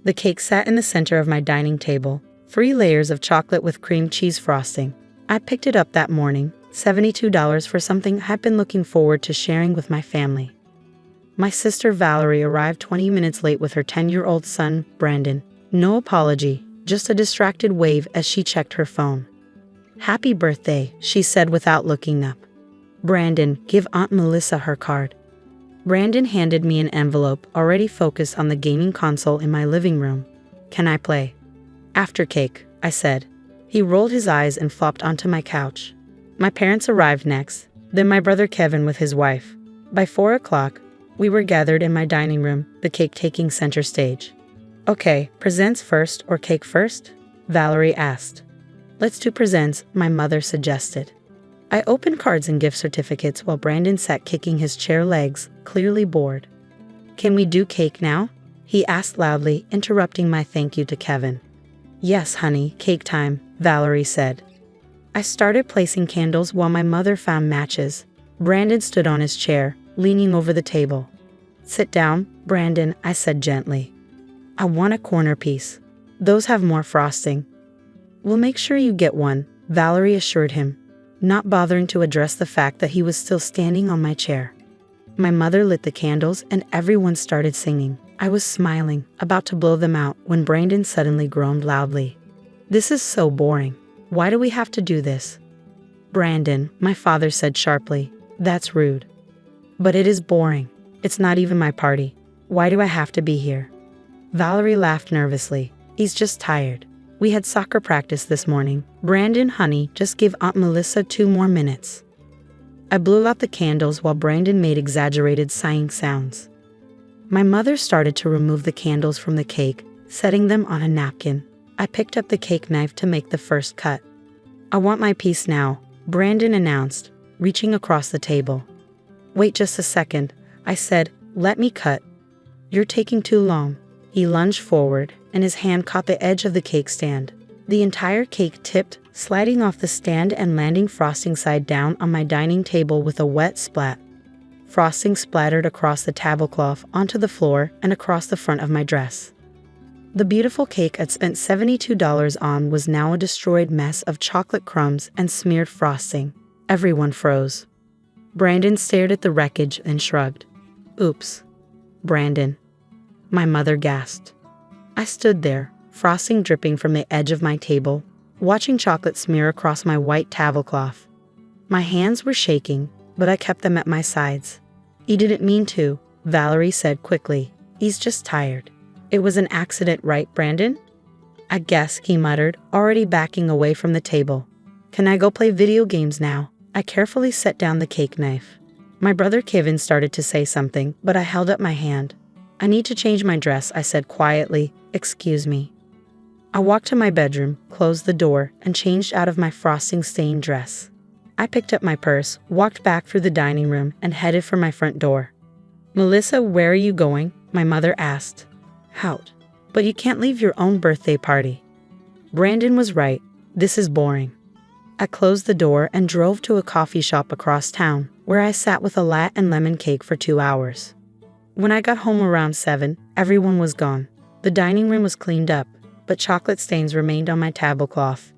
The cake sat in the center of my dining table, 3 layers of chocolate with cream cheese frosting. I picked it up that morning, $72 for something I've been looking forward to sharing with my family. My sister Valerie arrived 20 minutes late with her 10-year-old son, Brandon. No apology, just a distracted wave as she checked her phone. "Happy birthday," she said without looking up. "Brandon, give Aunt Melissa her card." Brandon handed me an envelope already focused on the gaming console in my living room. "Can I play?" "After cake," I said. He rolled his eyes and flopped onto my couch. My parents arrived next, then my brother Kevin with his wife. By 4 o'clock, we were gathered in my dining room, the cake taking center stage. "Okay, presents first or cake first?" Valerie asked. "Let's do presents," my mother suggested. I opened cards and gift certificates while Brandon sat kicking his chair legs, clearly bored. "Can we do cake now?" he asked loudly, interrupting my thank you to Kevin. "Yes, honey, cake time," Valerie said. I started placing candles while my mother found matches. Brandon stood on his chair, leaning over the table. "Sit down, Brandon," I said gently. "I want a corner piece. Those have more frosting." "We'll make sure you get one," Valerie assured him, not bothering to address the fact that he was still standing on my chair. My mother lit the candles and everyone started singing. I was smiling, about to blow them out, when Brandon suddenly groaned loudly. "This is so boring. Why do we have to do this?" "Brandon," my father said sharply, "that's rude." "But it is boring. It's not even my party. Why do I have to be here?" Valerie laughed nervously. "He's just tired. We had soccer practice this morning. Brandon, honey, just give Aunt Melissa 2 more minutes." I blew out the candles while Brandon made exaggerated sighing sounds. My mother started to remove the candles from the cake, setting them on a napkin. I picked up the cake knife to make the first cut. "I want my piece now," Brandon announced, reaching across the table. "Wait just a second," I said. "Let me cut." "You're taking too long." He lunged forward, and his hand caught the edge of the cake stand. The entire cake tipped, sliding off the stand and landing frosting side down on my dining table with a wet splat. Frosting splattered across the tablecloth, onto the floor, and across the front of my dress. The beautiful cake I'd spent $72 on was now a destroyed mess of chocolate crumbs and smeared frosting. Everyone froze. Brandon stared at the wreckage and shrugged. "Oops. Brandon." My mother gasped. I stood there, frosting dripping from the edge of my table, watching chocolate smear across my white tablecloth. My hands were shaking, but I kept them at my sides. "He didn't mean to," Valerie said quickly. "He's just tired." "It was an accident, right, Brandon?" "I guess," he muttered, already backing away from the table. "Can I go play video games now?" I carefully set down the cake knife. My brother Kevin started to say something, but I held up my hand. "I need to change my dress," I said quietly. "Excuse me." I walked to my bedroom, closed the door, and changed out of my frosting-stained dress. I picked up my purse, walked back through the dining room, and headed for my front door. "Melissa, where are you going?" my mother asked. "Out." "But you can't leave your own birthday party." Brandon was right. This is boring. I closed the door and drove to a coffee shop across town, where I sat with a latte and lemon cake for 2 hours. When I got home around 7, everyone was gone. The dining room was cleaned up, but chocolate stains remained on my tablecloth.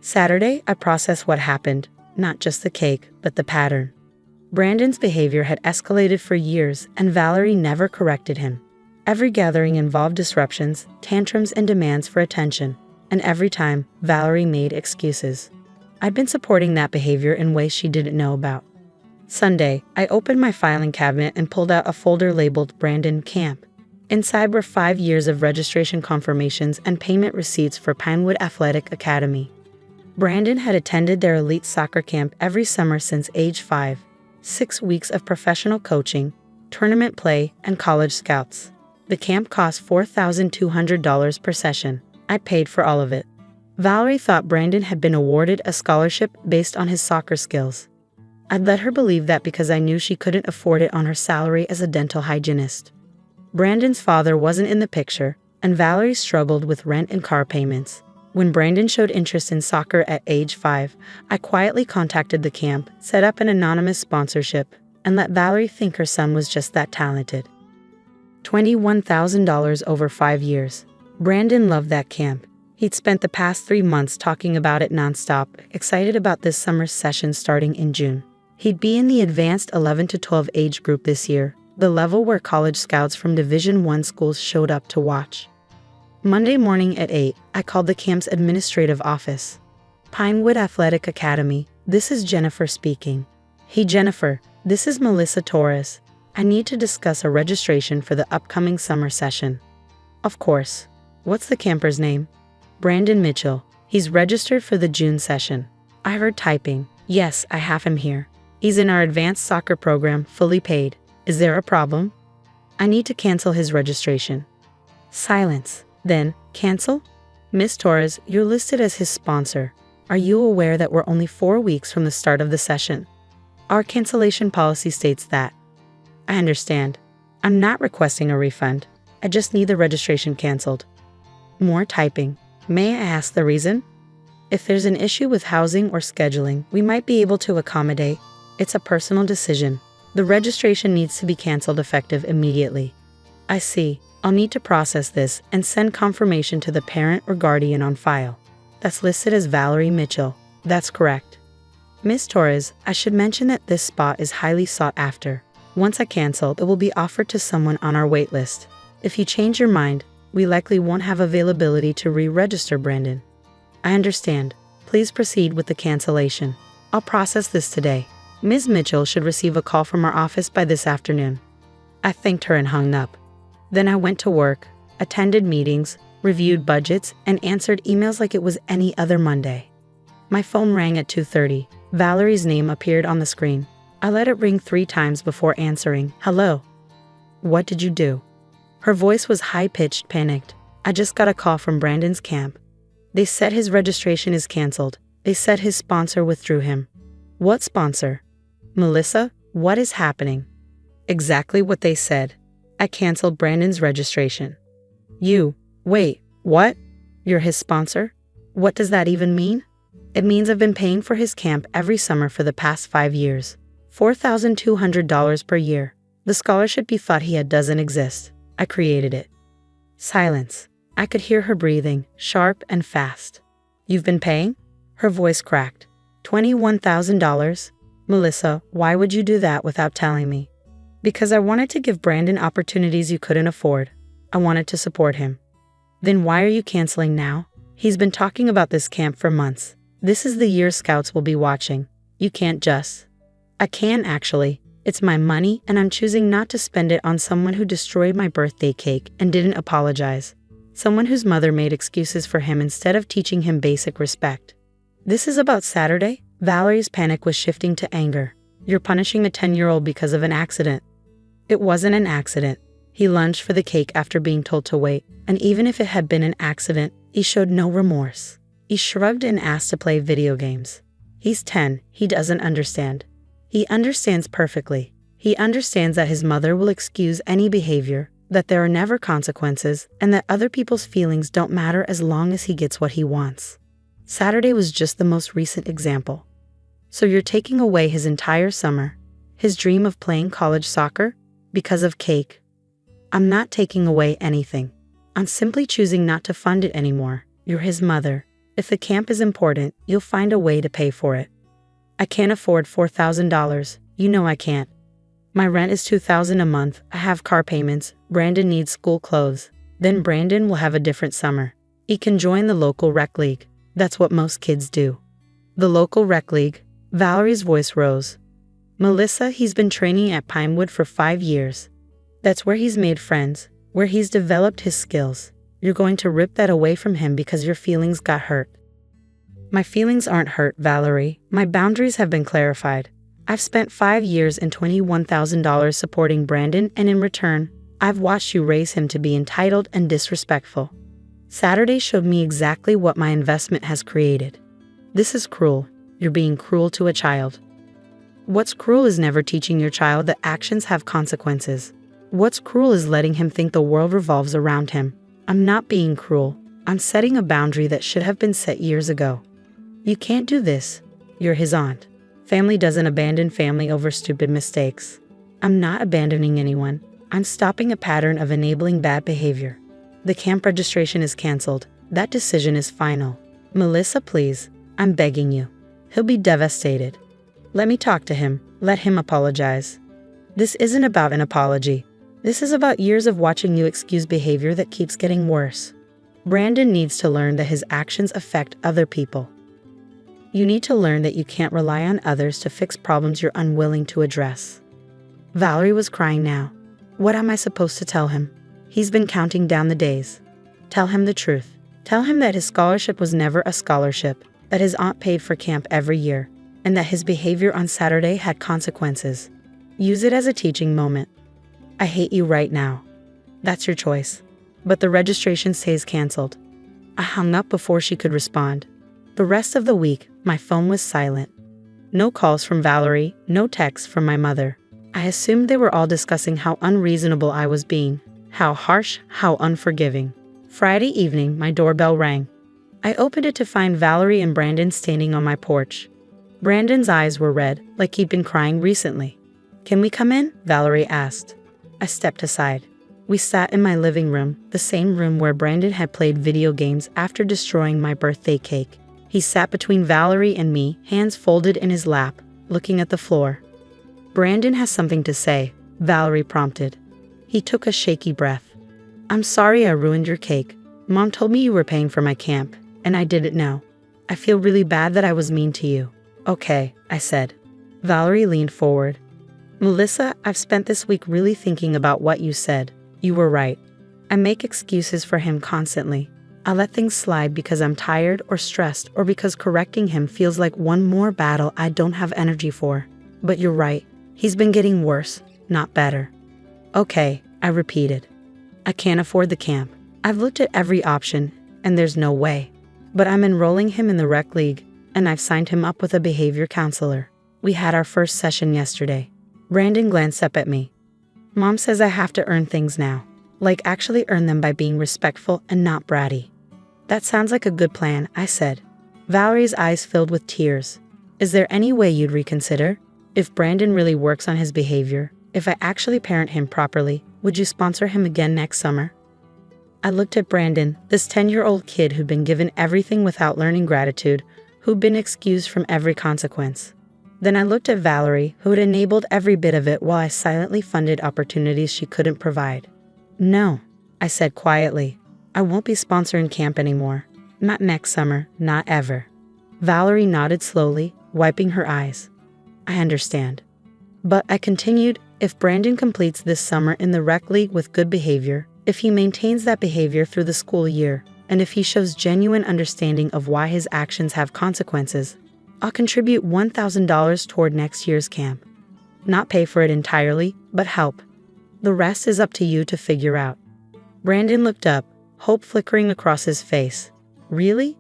Saturday, I processed what happened, not just the cake, but the pattern. Brandon's behavior had escalated for years, and Valerie never corrected him. Every gathering involved disruptions, tantrums, and demands for attention, and every time, Valerie made excuses. I'd been supporting that behavior in ways she didn't know about. Sunday, I opened my filing cabinet and pulled out a folder labeled Brandon Camp. Inside were 5 years of registration confirmations and payment receipts for Pinewood Athletic Academy. Brandon had attended their elite soccer camp every summer since age 5, 6 weeks of professional coaching, tournament play, and college scouts. The camp cost $4,200 per session. I paid for all of it. Valerie thought Brandon had been awarded a scholarship based on his soccer skills. I'd let her believe that because I knew she couldn't afford it on her salary as a dental hygienist. Brandon's father wasn't in the picture, and Valerie struggled with rent and car payments. When Brandon showed interest in soccer at age 5, I quietly contacted the camp, set up an anonymous sponsorship, and let Valerie think her son was just that talented. $21,000 over 5 years. Brandon loved that camp. He'd spent the past 3 months talking about it nonstop, excited about this summer's session starting in June. He'd be in the advanced 11 to 12 age group this year, the level where college scouts from Division I schools showed up to watch. Monday morning at 8, I called the camp's administrative office. Pinewood Athletic Academy, this is Jennifer speaking. Hey Jennifer, this is Melissa Torres. I need to discuss a registration for the upcoming summer session. Of course. What's the camper's name? Brandon Mitchell. He's registered for the June session. I heard typing. Yes, I have him here. He's in our advanced soccer program, fully paid. Is there a problem? I need to cancel his registration. Silence. Then, cancel? Miss Torres, you're listed as his sponsor. Are you aware that we're only 4 weeks from the start of the session? Our cancellation policy states that. I understand. I'm not requesting a refund. I just need the registration canceled. More typing. May I ask the reason? If there's an issue with housing or scheduling, we might be able to accommodate. It's a personal decision. The registration needs to be canceled effective immediately. I see. I'll need to process this and send confirmation to the parent or guardian on file. That's listed as Valerie Mitchell. That's correct. Miss Torres, I should mention that this spot is highly sought after. Once I cancel, it will be offered to someone on our wait list. If you change your mind, we likely won't have availability to re-register Brandon. I understand. Please proceed with the cancellation. I'll process this today. Ms. Mitchell should receive a call from our office by this afternoon. I thanked her and hung up. Then I went to work, attended meetings, reviewed budgets, and answered emails like it was any other Monday. My phone rang at 2:30. Valerie's name appeared on the screen. I let it ring 3 times before answering. Hello. What did you do? Her voice was high-pitched, panicked. I just got a call from Brandon's camp. They said his registration is canceled. They said his sponsor withdrew him. What sponsor? Melissa, what is happening? Exactly what they said. I canceled Brandon's registration. Wait, what? You're his sponsor? What does that even mean? It means I've been paying for his camp every summer for the past 5 years. $4,200 per year. The scholarship you thought he had doesn't exist. I created it. Silence. I could hear her breathing, sharp and fast. You've been paying? Her voice cracked. $21,000? Melissa, why would you do that without telling me? Because I wanted to give Brandon opportunities you couldn't afford. I wanted to support him. Then why are you canceling now? He's been talking about this camp for months. This is the year scouts will be watching. You can't just. I can actually. It's my money and I'm choosing not to spend it on someone who destroyed my birthday cake and didn't apologize. Someone whose mother made excuses for him instead of teaching him basic respect. This is about Saturday? Valerie's panic was shifting to anger. You're punishing a 10-year-old because of an accident. It wasn't an accident. He lunged for the cake after being told to wait, and even if it had been an accident, he showed no remorse. He shrugged and asked to play video games. He's 10, he doesn't understand. He understands perfectly. He understands that his mother will excuse any behavior, that there are never consequences, and that other people's feelings don't matter as long as he gets what he wants. Saturday was just the most recent example. So you're taking away his entire summer, his dream of playing college soccer, because of cake. I'm not taking away anything. I'm simply choosing not to fund it anymore. You're his mother. If the camp is important, you'll find a way to pay for it. I can't afford $4,000. You know I can't. My rent is $2,000 a month. I have car payments. Brandon needs school clothes. Then Brandon will have a different summer. He can join the local rec league. That's what most kids do. The local rec league. Valerie's voice rose. Melissa, he's been training at Pinewood for 5 years. That's where he's made friends, where he's developed his skills. You're going to rip that away from him because your feelings got hurt. My feelings aren't hurt, Valerie. My boundaries have been clarified. I've spent 5 years and $21,000 supporting Brandon, and in return, I've watched you raise him to be entitled and disrespectful. Saturday showed me exactly what my investment has created. This is cruel. You're being cruel to a child. What's cruel is never teaching your child that actions have consequences. What's cruel is letting him think the world revolves around him. I'm not being cruel. I'm setting a boundary that should have been set years ago. You can't do this. You're his aunt. Family doesn't abandon family over stupid mistakes. I'm not abandoning anyone. I'm stopping a pattern of enabling bad behavior. The camp registration is canceled. That decision is final. Melissa, please. I'm begging you. He'll be devastated. Let me talk to him. Let him apologize. This isn't about an apology. This is about years of watching you excuse behavior that keeps getting worse. Brandon needs to learn that his actions affect other people. You need to learn that you can't rely on others to fix problems you're unwilling to address. Valerie was crying now. What am I supposed to tell him? He's been counting down the days. Tell him the truth. Tell him that his scholarship was never a scholarship, that his aunt paid for camp every year, and that his behavior on Saturday had consequences. Use it as a teaching moment. I hate you right now. That's your choice. But the registration stays canceled. I hung up before she could respond. The rest of the week, my phone was silent. No calls from Valerie, no texts from my mother. I assumed they were all discussing how unreasonable I was being, how harsh, how unforgiving. Friday evening, my doorbell rang. I opened it to find Valerie and Brandon standing on my porch. Brandon's eyes were red, like he'd been crying recently. "Can we come in?" Valerie asked. I stepped aside. We sat in my living room, the same room where Brandon had played video games after destroying my birthday cake. He sat between Valerie and me, hands folded in his lap, looking at the floor. "Brandon has something to say," Valerie prompted. He took a shaky breath. "I'm sorry I ruined your cake. Mom told me you were paying for my camp, and I didn't know. I feel really bad that I was mean to you." "Okay," I said. Valerie leaned forward. "Melissa, I've spent this week really thinking about what you said. You were right. I make excuses for him constantly. I let things slide because I'm tired or stressed or because correcting him feels like one more battle I don't have energy for. But you're right. He's been getting worse, not better." "Okay," I repeated. "I can't afford the camp. I've looked at every option, and there's no way. But I'm enrolling him in the rec league, and I've signed him up with a behavior counselor. We had our first session yesterday." Brandon glanced up at me. "Mom says I have to earn things now. Like actually earn them by being respectful and not bratty." "That sounds like a good plan," I said. Valerie's eyes filled with tears. "Is there any way you'd reconsider? If Brandon really works on his behavior, if I actually parent him properly, would you sponsor him again next summer?" I looked at Brandon, this 10-year-old kid who'd been given everything without learning gratitude, who'd been excused from every consequence. Then I looked at Valerie, who had enabled every bit of it while I silently funded opportunities she couldn't provide. "No," I said quietly. "I won't be sponsoring camp anymore. Not next summer, not ever." Valerie nodded slowly, wiping her eyes. "I understand." But I continued, if Brandon completes this summer in the rec league with good behavior, if he maintains that behavior through the school year, and if he shows genuine understanding of why his actions have consequences, I'll contribute $1,000 toward next year's camp. Not pay for it entirely, but help. The rest is up to you to figure out. Brandon looked up, hope flickering across his face. "Really?"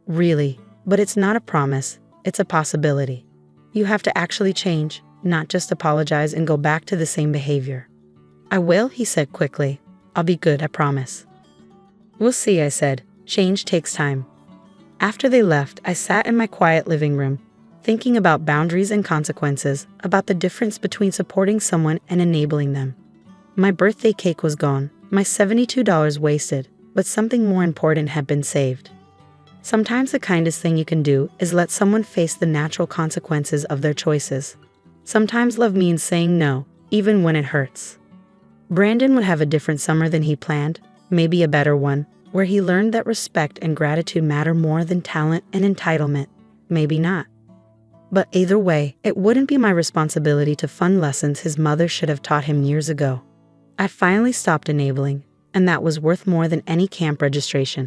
"Really. But it's not a promise, it's a possibility. You have to actually change, not just apologize and go back to the same behavior." "I will," he said quickly. "I'll be good, I promise." "We'll see," I said. "Change takes time." After they left, I sat in my quiet living room, thinking about boundaries and consequences, about the difference between supporting someone and enabling them. My birthday cake was gone, my $72 wasted, but something more important had been saved. Sometimes the kindest thing you can do is let someone face the natural consequences of their choices. Sometimes love means saying no, even when it hurts. Brandon would have a different summer than he planned, maybe a better one, where he learned that respect and gratitude matter more than talent and entitlement. Maybe not. But either way, it wouldn't be my responsibility to fund lessons his mother should have taught him years ago. I finally stopped enabling, and that was worth more than any camp registration.